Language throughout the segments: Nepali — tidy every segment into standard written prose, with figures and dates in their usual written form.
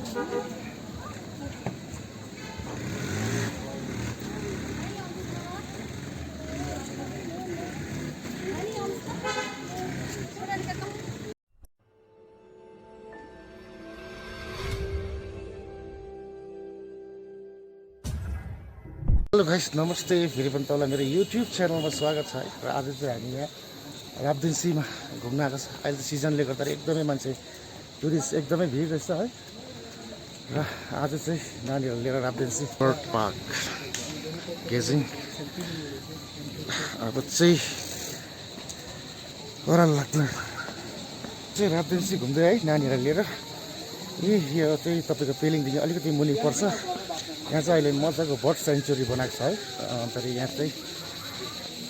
हेलो गाइस, नमस्ते। फेरि पनि तपाईँलाई मेरो युट्युब च्यानलमा स्वागत छ है। र आज चाहिँ हामी यहाँ राब्देन्सीमा घुम्न आएको छ। अहिले त सिजनले गर्दा एकदमै मान्छे टुरिस्ट एकदमै भिड रहेछ है। र आज चाहिँ नानीहरू लिएर राब्देन्सी बर्ड पार्क गेजिङ अब चाहिँ ओह्रालो लाग्दैन चाहिँ राब्देन्सी घुम्दै है नानीहरू लिएर। यो चाहिँ तपाईँको पेलिङदेखि अलिकति मुनि पर्छ। यहाँ चाहिँ अहिले मजाको बर्ड सेन्चुरी बनाएको छ है। अन्त यहाँ चाहिँ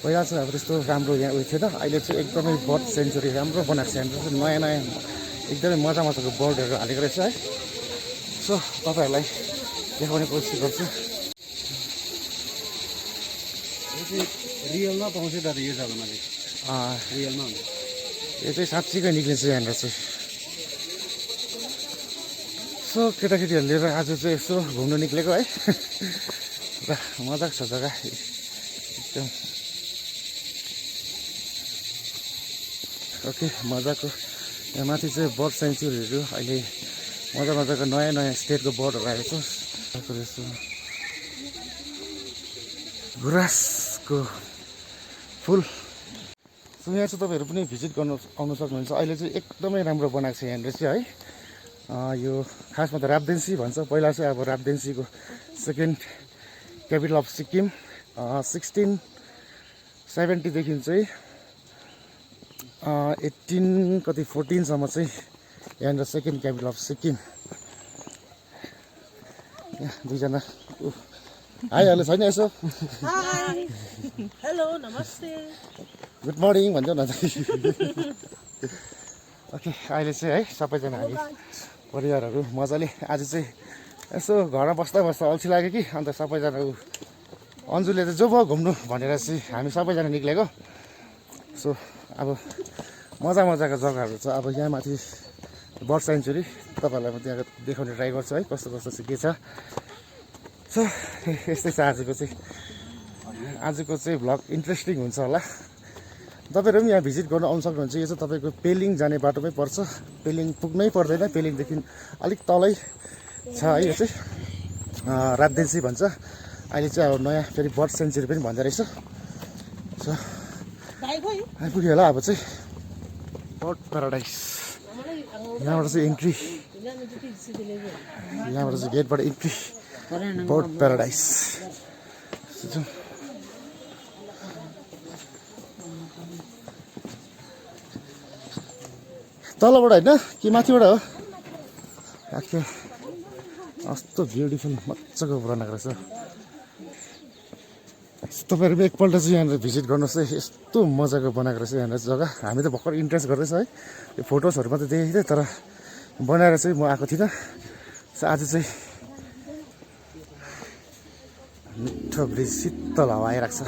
पहिला चाहिँ अब त्यस्तो राम्रो यहाँ उयो थिएन, अहिले चाहिँ एकदमै बर्ड सेन्चुरी राम्रो बनाएको छ। यहाँनिर चाहिँ नयाँ नयाँ एकदमै मजा मजाको बर्डहरू हालेको रहेछ है। सो तपाईँहरूलाई देखाउने कोसिस गर्छु। यो चाहिँ रियलमा पाउँछ दादा यो जग्गामा रियलमा हुन्छ। यो चाहिँ साँच्चीकै निक्लिन्छ यहाँनिर चाहिँ। सो केटाकेटीहरू लिएर आज चाहिँ यसो घुम्नु निक्लेको है। र मजाको छ जग्गा एकदम ओके मजाको। यहाँ माथि चाहिँ बर्ड सेन्चुरीहरू अहिले मजा मजाको नयाँ नयाँ स्टेटको बर्डहरू आएको छ। गुराँसको फुल। सो यहाँ चाहिँ तपाईँहरू पनि भिजिट गर्नु आउनु सक्नुहुन्छ। अहिले चाहिँ एकदमै राम्रो बनाएको छ यहाँनिर चाहिँ है। यो खासमा त राब्देन्सी भन्छ। पहिला चाहिँ अब राब्देन्सीको सेकेन्ड क्यापिटल अफ सिक्किम 1670देखि चाहिँ 14 चाहिँ यहाँनिर सेकेन्ड क्यापिटल अफ सिक्किम। यहाँ दुईजना आइहाल्नु छैन यसो। हेलो नमस्ते गुड मर्निङ भन्छ न। ओके अहिले चाहिँ है सबैजना हामी परिवारहरू मजाले आज चाहिँ यसो घरमा बस्दा बस्दा अल्छी लाग्यो कि अन्त सबैजना अन्जुले चाहिँ जो भयो घुम्नु भनेर चाहिँ हामी सबैजना निक्लेको। सो अब मजा मजाको जग्गाहरू छ। अब यहाँ माथि बर्ड सेन्चुरी तपाईँहरूलाई म त्यहाँ देखाउने ट्राई गर्छु है कस्तो कस्तो चाहिँ के छ। सो यस्तै छ आजको चाहिँ भ्लग। इन्ट्रेस्टिङ हुन्छ होला। तपाईँहरू पनि यहाँ भिजिट गर्न आउनु सक्नुहुन्छ। यो चाहिँ तपाईँको पेलिङ जाने बाटोमै पर्छ। पेलिङ पुग्नै पर्दैन, पेलिङदेखि अलिक तलै छ है। यो चाहिँ राब्देन्सी भन्छ। अहिले चाहिँ अब नयाँ फेरि बर्ड सेन्चुरी पनि भन्दो रहेछ। सो आइपुग्यो होला अब चाहिँ बर्ड प्याराडाइस। यहाँबाट चाहिँ इन्ट्री, यहाँबाट चाहिँ गेटबाट इन्ट्री बर्ड प्याराडाइस। तलबाट होइन कि माथिबाट हो? आखे कस्तो ब्युटिफुल मजाको बनाएको रहेछ। तपाईँहरू पनि एकपल्ट चाहिँ यहाँनिर भिजिट गर्नुहोस् है। यस्तो मजाको बनाएको रहेछ यहाँनिर जग्गा। हामी त भर्खर इन्ट्रेस्ट गर्दैछ है। यो फोटोजहरू मात्रै देखेको थिएँ तर बनाएर चाहिँ म आएको थिइनँ। आज चाहिँ मिठो ब्रिज, शीतल हावा आइरहेको छ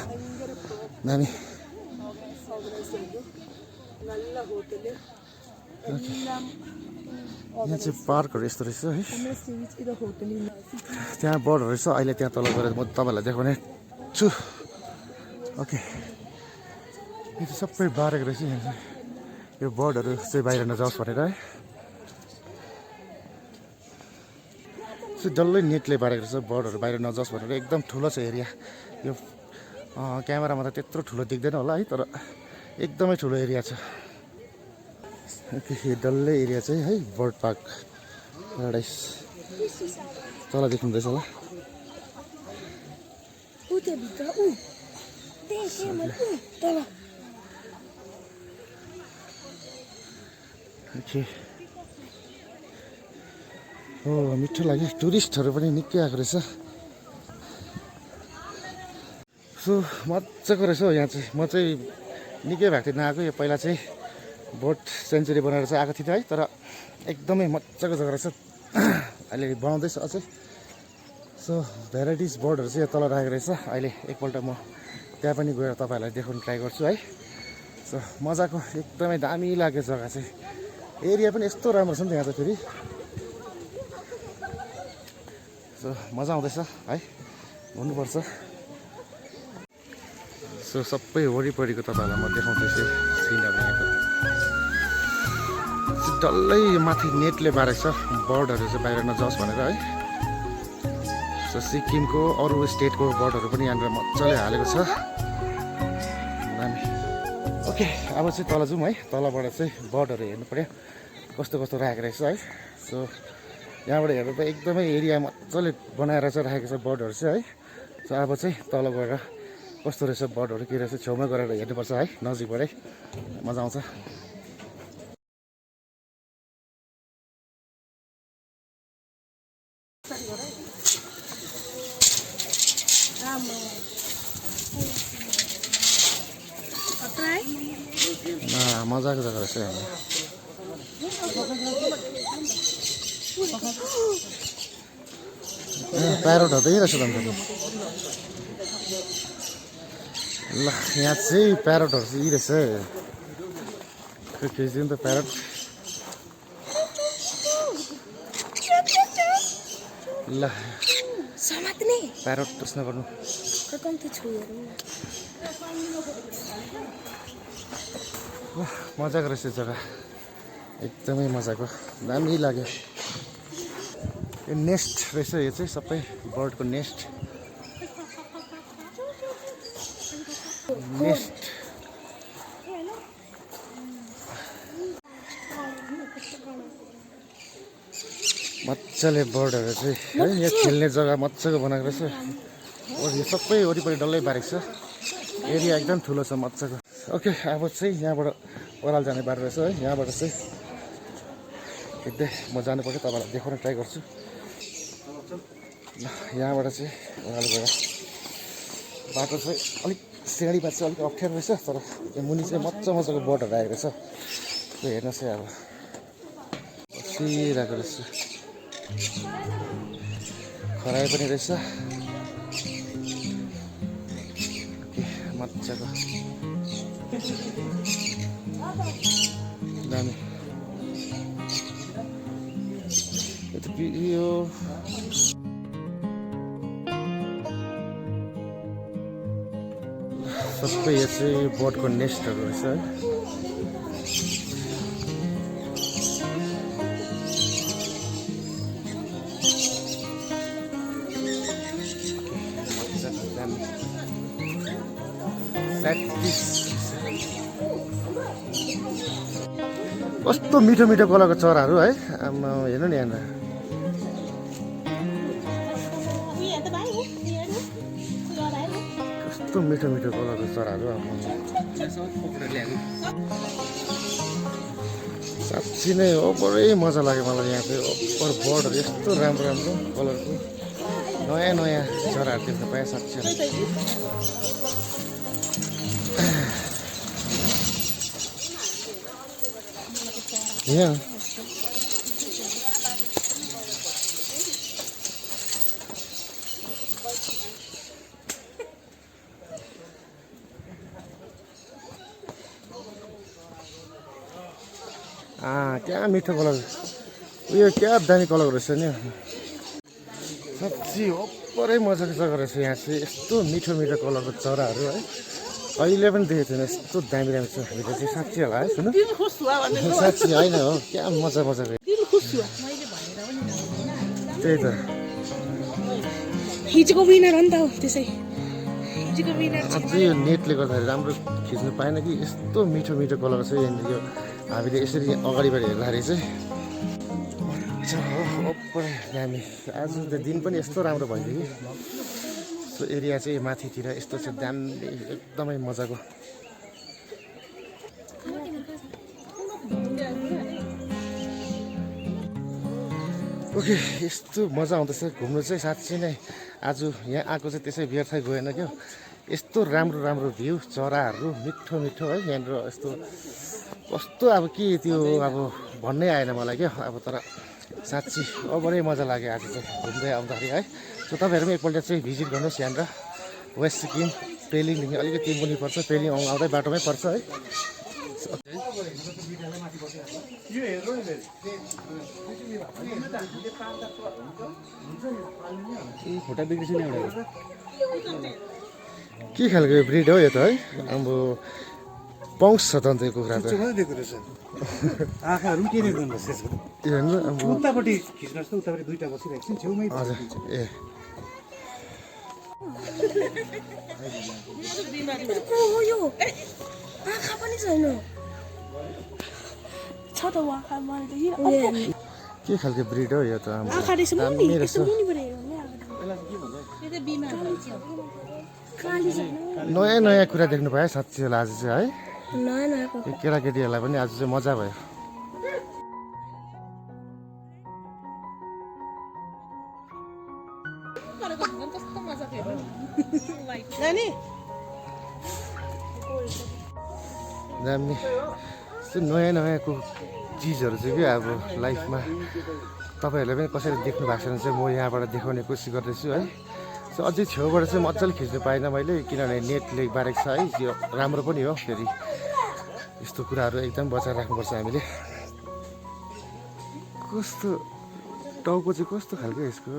नानी। यहाँ चाहिँ पार्कहरू यस्तो रहेछ है। त्यहाँ बर्डहरू रहेछ। अहिले त्यहाँ तल गएर म तपाईँहरूलाई देखाउने छु। ओके यो चाहिँ सबै बारेको रहेछ। यहाँ चाहिँ यो बर्डहरू चाहिँ बाहिर नजाओस् भनेर है। डल्लै नेटले बारेको रहेछ बर्डहरू बाहिर नजाओस् भनेर। एकदम ठुलो छ एरिया। यो क्यामेरामा त त्यत्रो ठुलो देख्दैन होला है तर एकदमै ठुलो एरिया छ। यो डल्लै एरिया चाहिँ है बर्ड पार्क प्याराडाइस। तल देख्नुहुँदैछ होला। हो मिठो लाग्यो। टुरिस्टहरू पनि निकै आएको रहेछ। सो मजाको रहेछ हौ यहाँ चाहिँ। म चाहिँ निकै भएको थिएँ नआएको। यो पहिला चाहिँ बर्ड सेन्चुरी बनाएर चाहिँ आएको थिएँ है तर एकदमै मजाको जग्गा रहेछ। अहिले बनाउँदैछ अझै। सो भेराइटिज बर्डहरू चाहिँ यहाँ तल राखेको रहेछ। अहिले एकपल्ट म त्यहाँ पनि गएर तपाईँहरूलाई देखाउनु ट्राई गर्छु है। सो मजाको एकदमै दामी लाग्यो जग्गा चाहिँ। एरिया पनि यस्तो राम्रो छ नि त यहाँ त फेरि। सो मजा आउँदैछ है, भन्नुपर्छ। सो सबै वरिपरिको तपाईँहरूलाई म देखाउँदैछु सिनहरू यहाँको। डल्लै माथि नेटले बारेको छ, बर्डहरू चाहिँ बाहिर नजाओस् भनेर है। सो सिक्किमको अरू स्टेटको बर्डहरू पनि यहाँनिर मजाले हालेको छ। दामी। ओके, अब चाहिँ तल जाउँ है। तलबाट चाहिँ बर्डहरू हेर्नु पऱ्यो कस्तो कस्तो राखेको रहेछ है। सो यहाँबाट हेर्दा त एकदमै एरिया मजाले बनाएर चाहिँ राखेको छ बर्डहरू चाहिँ है। सो अब चाहिँ तल गएर कस्तो रहेछ बर्डहरू के रहेछ छेउमा गएर हेर्नुपर्छ है, नजिकबाटै मजा आउँछ। मजाको जग्गा रहेछ यहाँ। प्यारोटहरू त यही रहेछ त अन्त। ल यहाँ चाहिँ प्यारोटहरू चाहिँ यी रहेछ। खिच्दिउँ त प्यारोट। ल प्यारोट टुस्न गर्नु। मजाको रहेछ जग्गा, एकदमै मजाको, दामी लाग्यो। यो नेस्ट रहेछ, यो चाहिँ सबै बर्डको नेस्ट। मजाले बर्डहरू चाहिँ है, यहाँ खेल्ने जग्गा मजाको बनाएको रहेछ। यो सबै वरिपरि डल्लै बारेको छ, एरिया एकदम ठुलो छ मजाको। ओके, अब चाहिँ यहाँबाट ओह्रालो जाने बाटो रहेछ है। यहाँबाट चाहिँ देख्दै म जानुपर्छ, तपाईँलाई देखाउन ट्राई गर्छु। यहाँबाट चाहिँ ओह्रालो गएर बाटो चाहिँ अलिक सिँढी बाटो चाहिँ अलिक अप्ठ्यारो रहेछ, तर यो मुनि चाहिँ मजाको बर्डहरू आएको रहेछ। त्यो हेर्नुहोस् है, अब बसिरहेको रहेछ, खरायो पनि रहेछ मजाको, दामी। यो सबै यो चाहिँ बर्डको नेस्टहरू रहेछ है। कस्तो मिठो मिठो कलरको चराहरू है, आमा हेर्नु नि यहाँनिर। कस्तो मिठो मिठो कलरको चराहरू, साँच्ची नै हो, बडै मजा लाग्यो मलाई यहाँ चाहिँ। ओभर बर्डहरू यस्तो राम्रो राम्रो कलरको नयाँ नयाँ चराहरू देख्न पाएँ साँच्ची। यहाँ क्या मिठो कलर, उयो क्या दामी कलर रहेछ नि साँच्ची। ओभरै मजाको जग्गा रहेछ यहाँ चाहिँ, यस्तो मिठो मिठो कलरको चराहरू है, कहिले पनि देखेको थिएन यस्तो दामी दामी छ। हामीले चाहिँ साँच्ची होला है, सुन्नु साँच्ची होइन हो, क्या मजाको। त्यही त हिजोको विनर हो नि त, त्यसै हिजोको विनर अझै यो नेटले गर्दाखेरि राम्रो खिच्नु पाएन कि, यस्तो मिठो मिठो कलर छ यहाँनिर। यो हामीले यसरी अगाडिबाट हेर्दाखेरि चाहिँ ओभरै दामी। आज त दिन पनि यस्तो राम्रो भइदियो कि, सो एरिया चाहिँ माथितिर यस्तो छ दामी, एकदमै मजाको। ओके, यस्तो मजा आउँदैछ घुम्नु चाहिँ साँच्ची नै। आज यहाँ आएको चाहिँ त्यसै व्यर्थै गएन क्या, यस्तो राम्रो राम्रो भ्यू, चराहरू मिठो मिठो है यहाँनिर। यस्तो कस्तो अब के त्यो अब भन्नै आएन मलाई क्या, अब तर साँच्ची ओभरै मजा लाग्यो आज चाहिँ घुम्दै आउँदाखेरि है। सो तपाईँहरू पनि एकपल्ट चाहिँ भिजिट गर्नुहोस् यहाँनिर। वेस्ट सिक्किम पेलिङदेखि अलिकति मुनि पर्छ, पेलिङ आउँदै बाटोमै पर्छ है। खुट्टा बिग्रिन्छ नि एउटा के खालको ब्रिड हो यो त है अब पाउँछ छ त अन्त यो कुखुरा त दिएको रहेछ आँखाहरू पनि के देख्दैन रहेछ यो हेर्नु अब उतापट्टि खिच्नुहोस् त उतापट्टि दुईवटा बसिरहेको छ नि छेउमै हजुर ए हो यो आँखा पनि छैन छ त आँखा मैले देखिरहेको के खालको ब्रिड हो यो त अब आँखा रहेछ नि दामी रहेछ यस्तो मुनि पऱ्यो नयाँ नयाँ कुरा देख्नु पाएँ साँच्ची होला आज चाहिँ है नयाँ नयाँ यो केटाकेटीहरूलाई पनि आज चाहिँ मजा भयो दामी यस्तो नयाँ नयाँको चिजहरू चाहिँ के अब लाइफमा तपाईँहरूले पनि कसरी देख्नु भएको छैन चाहिँ म यहाँबाट देखाउने कोसिस गर्दैछु है सो अझै छेउबाट चाहिँ मजाले खिच्नु पाइनँ मैले किनभने नेटले बारेको छ है यो राम्रो पनि हो फेरि यस्तो कुराहरू एकदम बचाएर राख्नुपर्छ हामीले कस्तो टाउको चाहिँ कस्तो खालको यसको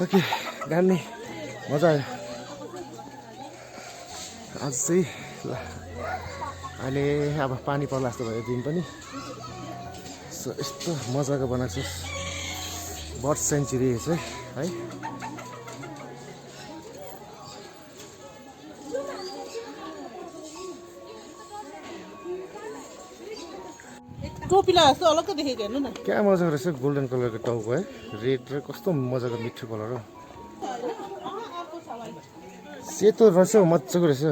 ओके दामी मजा आयो आज चाहिँ ल अहिले अब पानी पर्ला जस्तो भयो दिन पनि सो यस्तो मजाको बनाएको छु बर्ड सेन्चुरी चाहिँ है टोपीला जस्तो अलग्गै देखेको हेर्नु न क्या मजाको रहेछ गोल्डन कलरको टाउको है रेड र कस्तो मजाको मिठो कलर हो सेतो रहेछ मजाको रहेछ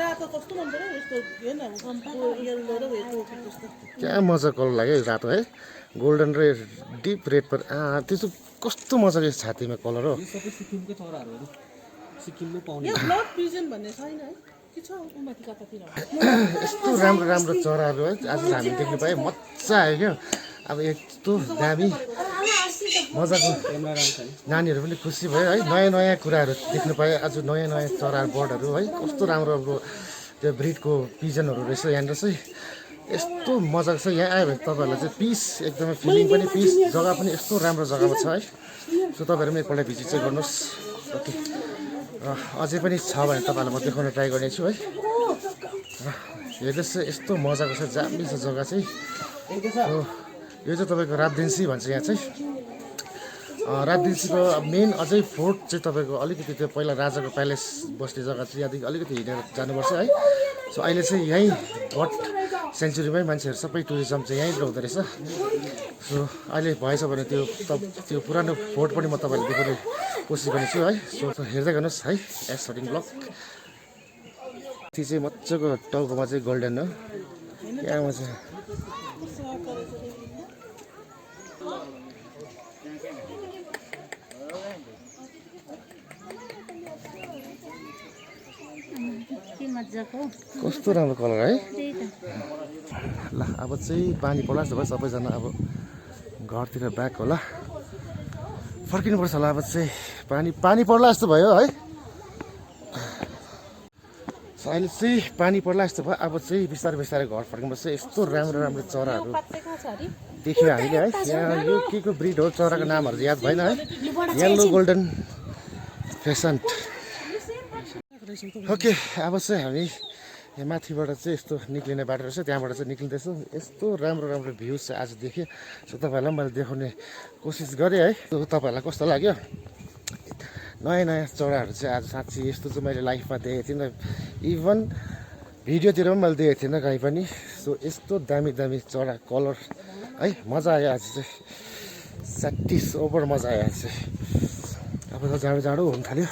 रातो कस्तो मन पर्यो यस्तो हेर्न येल्लो र टोपी जस्तो क्या मजा कलर लाग्यो यो रातो है गोल्डन र डिप रेड पर त्यस्तो कस्तो मजाको छातीमा कलर हो सबै सिक्किमकै चराहरू हो सिक्किममै पाउने यहाँ ब्लड पिजन भन्ने छैन है के छ उमाथि कतातिर यस्तो राम्रो राम्रो चराहरू है आज हामी देख्नु पायौँ मजा आयो क्या अब यस्तो दामी मजाको नानीहरू पनि खुसी भयो है नयाँ नयाँ कुराहरू देख्नु पाएँ आज नयाँ नयाँ चरा बर्डहरू है कस्तो राम्रो राम्रो त्यो ब्रिडको पिजनहरू रहेछ यहाँनिर चाहिँ यस्तो मजाको छ यहाँ आयो भने तपाईँहरूलाई चाहिँ पिस एकदमै फिलिङ पनि पिस जग्गा पनि यस्तो राम्रो जग्गामा छ है सो तपाईँहरू पनि एकपल्ट भिजिट चाहिँ गर्नुहोस् ओके र अझै पनि छ भने तपाईँहरूलाई म देखाउन ट्राई गर्नेछु है हेर्नुहोस् यस्तो मजाको छ दामी छ जग्गा चाहिँ हो यो चाहिँ तपाईँको रावदेन्सी भन्छ यहाँ चाहिँ रावदेन्सीको मेन अझै फोर्ट चाहिँ तपाईँको अलिकति त्यो पहिला राजाको प्यालेस बस्ने जग्गा चाहिँ यहाँदेखि अलिकति हिँडेर जानुपर्छ है सो अहिले चाहिँ यहीँ बर्ड सेन्चुरीमै मान्छेहरू सबै टुरिज्म चाहिँ यहीँबाट हुँदो रहेछ सो अहिले भएछ भने त्यो पुरानो फोर्ट पनि म तपाईँहरूले देखाउने कोसिस गर्नेछु है सो हेर्दै गर्नुहोस् है एस सर्टिङ ब्लक त्यो चाहिँ मजाको टाउकोमा चाहिँ गोल्डन हो क्या मजा कस्तो राम्रो कलर है ल अब चाहिँ पानी पर्ला जस्तो भयो सबैजना अब घरतिर ब्याक होला फर्किनुपर्छ होला अब चाहिँ पानी पर्ला जस्तो भयो है अहिले चाहिँ पानी पर्ला जस्तो भयो अब चाहिँ बिस्तारै बिस्तारै घर फर्किनुपर्छ यस्तो राम्रो राम्रो चराहरू देख्यो हामीले है यहाँ यो के को ब्रिड हो चराको नामहरू याद भएन है येल्लो गोल्डन फेसन्ट ओके अब चाहिँ हामी यहाँ माथिबाट चाहिँ यस्तो निक्लिने बाटो रहेछ त्यहाँबाट चाहिँ निक्लिँदैछौँ यस्तो राम्रो राम्रो भ्युज चाहिँ आज देखेँ सो तपाईँहरूलाई पनि मैले देखाउने कोसिस गरेँ है सो तपाईँहरूलाई कस्तो लाग्यो नयाँ नयाँ चराहरू चाहिँ आज साँच्ची यस्तो चाहिँ मैले लाइफमा देखेको थिइनँ इभन भिडियोतिर पनि मैले देखेको थिइनँ कहीँ पनि सो यस्तो दामी दामी चरा कलर है मजा आयो आज चाहिँ स्याटिस ओभर मजा आयो आज चाहिँ अब त जाडो जाडो हुन थाल्यो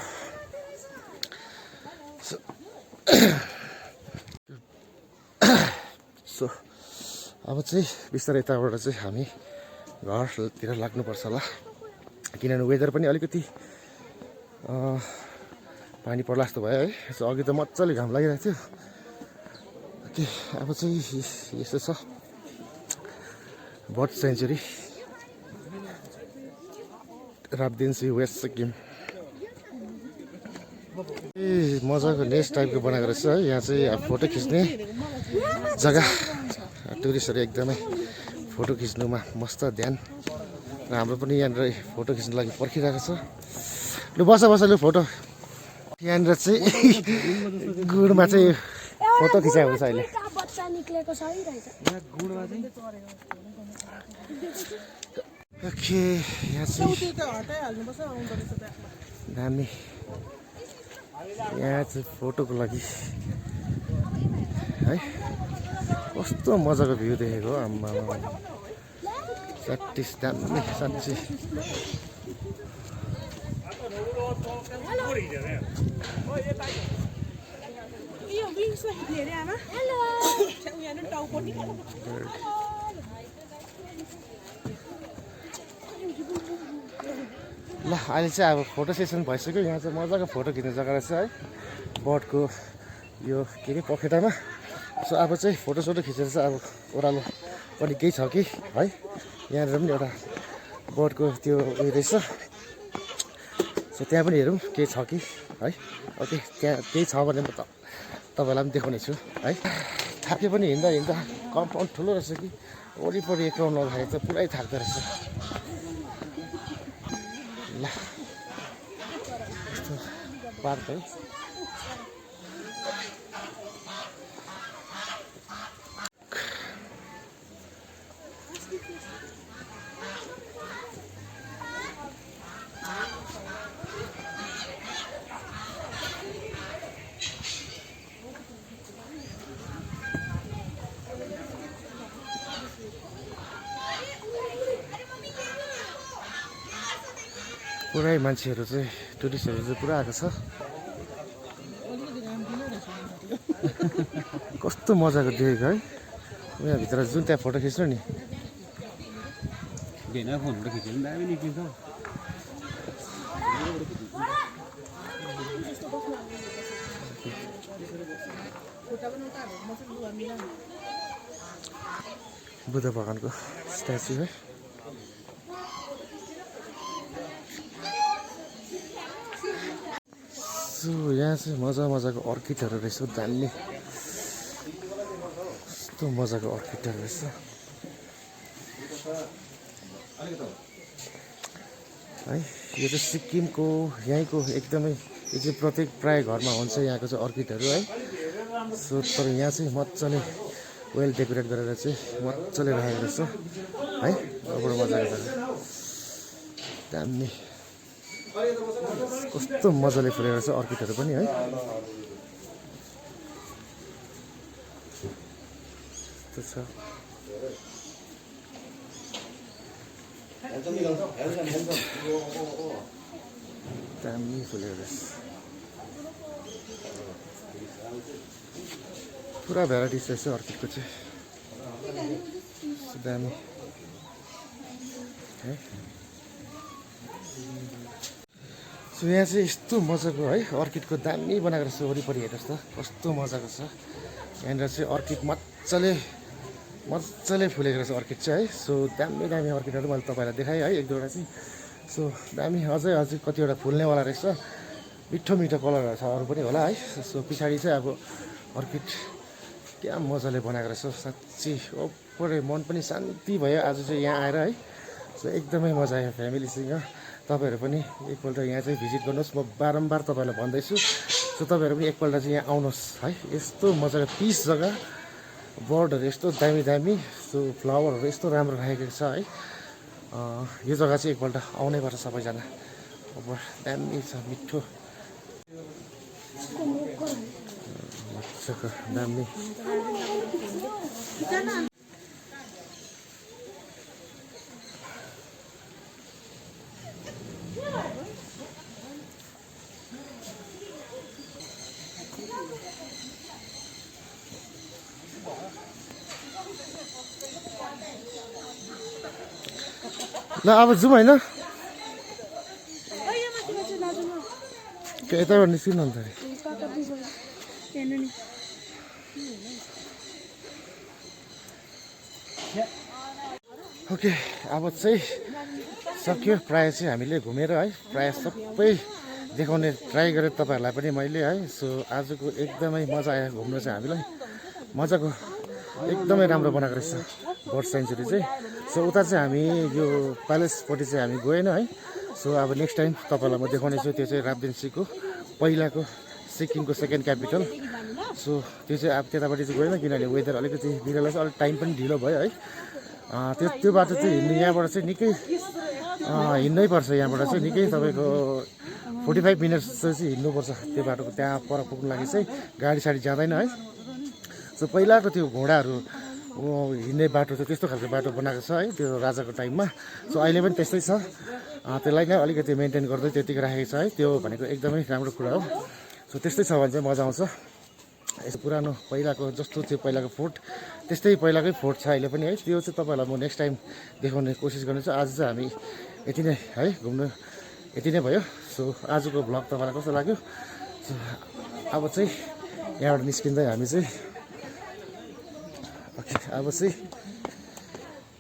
सो अब चाहिँ बिस्तारै यताबाट चाहिँ हामी घरतिर लाग्नुपर्छ होला किनभने वेदर पनि अलिकति पानी पर्ला जस्तो भयो है। यसो अघि त मजाले घाम लागिरहेको थियो। ओके, अब चाहिँ यस्तो छ bird century Rabdentse West Sikkim. मजाको नेस्ट टाइपको बनाएको रहेछ है। यहाँ चाहिँ अब फोटो खिच्ने जग्गा, टुरिस्टहरू एकदमै फोटो खिच्नुमा मस्त ध्यान। र हाम्रो पनि यहाँनिर फोटो खिच्नु लागि पर्खिरहेको छ। लु बस लु फोटो। यहाँनिर चाहिँ गुडमा चाहिँ फोटो खिचाएको हुन्छ अहिले। ओके, यहाँ चाहिँ दामी। यहाँ चाहिँ फोटोको लागि है कस्तो मजाको भ्यू देखेको आम्मा प्र्याक्टिस दामी साँच्चै। ल अहिले चाहिँ अब फोटो सेसन भइसक्यो। यहाँ चाहिँ मजाको फोटो खिच्ने जग्गा रहेछ है बर्डको यो के अरे पखेटामा। सो अब चाहिँ फोटोसोटो खिचेर चाहिँ अब ओह्रालो पनि केही छ कि है। यहाँनिर पनि एउटा बर्डको त्यो उयो रहेछ। सो त्यहाँ पनि हेरौँ केही छ कि है। ओके, त्यहाँ केही छ भने म तपाईँलाई पनि देखाउने छु है। थाके पनि हिँड्दा कम्पाउन्ड ठुलो रहेछ कि वरिपरि एक राउन्ड नखाए चाहिँ पुरै थाक्दो रहेछ। ल यस्तो पार्क है। पुरै मान्छेहरू चाहिँ टुरिस्टहरू चाहिँ पुरा आएको छ। कस्तो मजाको देखेको है। यहाँभित्र जुन त्यहाँ फोटो खिच्नु नि फोनबाट खिच्यो भने दामी निक्लिन्छ। बुद्ध भगवानको स्ट्याचु है। सो यहाँ चाहिँ मजाको अर्किडहरू रहेछ दामी। यस्तो मजाको अर्किडहरू रहेछ है। यो चाहिँ सिक्किमको यहीँको एकदमै यो चाहिँ प्रत्येक प्राय घरमा हुन्छ यहाँको चाहिँ अर्किडहरू है। सो तर यहाँ चाहिँ मजाले वेल डेकोरेट गरेर चाहिँ मजाले राखेको रहेछ है। बडो मजाको छ दामी। कस्तो मजाले फुलेको रहेछ अर्किडहरू पनि है। त्यो छ दामी फुलेको रहेछ। पुरा भेराइटिज रहेछ अर्किडको चाहिँ दामी है। सो यहाँ चाहिँ यस्तो मजाको है अर्किडको दामी बनाएको रहेछ। वरिपरि हेर्नुहोस् त कस्तो मजाको छ। यहाँनिर चाहिँ अर्किड मजाले फुलेको रहेछ अर्किड चाहिँ है। सो दामी अर्किडहरू मैले तपाईँलाई देखाएँ है एक दुईवटा चाहिँ। सो दामी अझै कतिवटा फुल्नेवाला रहेछ। मिठो कलरहरू छ अरू पनि होला है। सो पछाडि चाहिँ अब अर्किड क्या मजाले बनाएको रहेछ साँच्ची। ओपरे मन पनि शान्ति भयो आज चाहिँ यहाँ आएर है। सो एकदमै मजा आयो फ्यामिलीसँग। तपाईँहरू पनि एकपल्ट यहाँ चाहिँ भिजिट गर्नुहोस्। म बारम्बार तपाईँहरूलाई भन्दैछु। सो तपाईँहरू पनि एकपल्ट चाहिँ यहाँ आउनुहोस् है। यस्तो मजाको पिस जग्गा, बर्डहरू यस्तो दामी। सो फ्लावरहरू यस्तो राम्रो राखेको छ है। यो जग्गा चाहिँ एकपल्ट आउनै पर्छ सबैजना। अब दामी छ मिठो मजाको दामी। ल अब जाउँ होइन। यताबाट निस्किनु अन्त ओके अब चाहिँ सक्यो प्रायः चाहिँ हामीले घुमेर है प्रायः सबै देखाउने ट्राई गरेँ तपाईँहरूलाई पनि मैले है सो आजको एकदमै मजा आयो घुम्न चाहिँ हामीलाई मजाको एकदमै राम्रो बनाएको रहेछ बर्ड सेन्चुरी चाहिँ सो उता चाहिँ हामी यो प्यालेसपट्टि चाहिँ हामी गएन है सो अब नेक्स्ट टाइम तपाईँहरूलाई म देखाउने छु त्यो चाहिँ राब्देन्सीको पहिलाको सिक्किमको सेकेन्ड क्यापिटल सो त्यो चाहिँ अब त्यतापट्टि चाहिँ गएन किनभने वेदर अलिकति बिग्रेर चाहिँ अलिक टाइम पनि ढिलो भयो है त्यो बाटो चाहिँ हिँड्नु यहाँबाट चाहिँ निकै हिँड्नै पर्छ यहाँबाट चाहिँ निकै तपाईँको 45 मिनट्स चाहिँ हिँड्नुपर्छ त्यो बाटोको त्यहाँ पर पुग्नु लागि चाहिँ गाडी साडी जाँदैन है सो पहिलाको त्यो घोडाहरू हिँड्ने बाटो चाहिँ त्यस्तो खालको बाटो बनाएको छ है त्यो राजाको टाइममा सो अहिले पनि त्यस्तै छ त्यसलाई नै अलिकति मेन्टेन गर्दै त्यतिकै राखेको छ है त्यो भनेको एकदमै राम्रो कुरा हो सो त्यस्तै छ भने चाहिँ मजा आउँछ यस्तो पुरानो पहिलाको जस्तो थियो पहिलाको फोर्ट त्यस्तै पहिलाकै फोर्ट छ अहिले पनि है त्यो चाहिँ तपाईँहरूलाई म नेक्स्ट टाइम देखाउने कोसिस गर्नेछु आज चाहिँ हामी यति नै है घुम्नु यति नै भयो सो आजको भ्लग तपाईँलाई कस्तो लाग्यो सो अब चाहिँ यहाँबाट निस्किँदै हामी चाहिँ ओके अब चाहिँ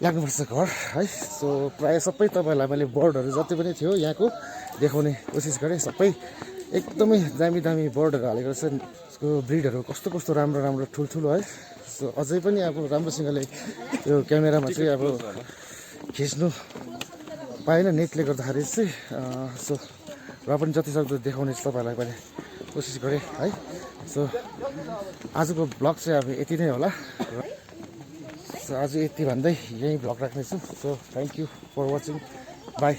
लाग्नुपर्छ घर है सो प्रायः सबै तपाईँहरूलाई मैले बर्डहरू जति पनि थियो यहाँको देखाउने कोसिस गरेँ सबै एकदमै दामी दामी बर्डहरू हालेको रहेछ यसको ब्रिडहरू कस्तो कस्तो राम्रो राम्रो ठुल्ठुलो है सो अझै पनि अब राम्रोसँगले त्यो क्यामेरामा चाहिँ अब खिच्नु पाएन नेटले गर्दाखेरि चाहिँ सो र पनि जतिसक्दो देखाउने तपाईँहरूलाई मैले कोसिस गरेँ है सो आजको ब्लग चाहिँ अब यति नै होला सो आज यति भन्दै यहीँ भ्लग राख्नेछु so thank you for watching by